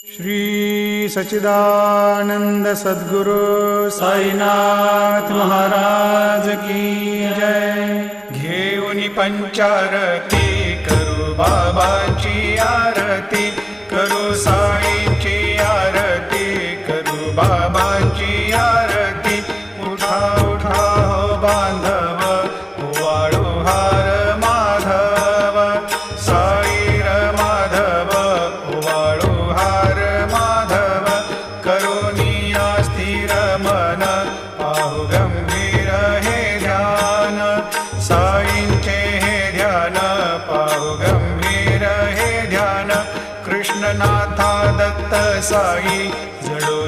श्री सच्चिदानंद सद्गुरु साईनाथ महाराज की जय। घेऊनी पंचारती करू बाबांची आरती, करू साईंची आरती, करू बाबांची आरती। उठा उठा हो बांधव, वाळू हार माधव, साईर माधव, वाळू हार माधव। करुणिया स्थिर मन, पाहु गंभीर हे ध्यान, साईंचे हे ध्यान, पाहु गंभीर हे ध्यान। कृष्णनाथा दत्त साई जडो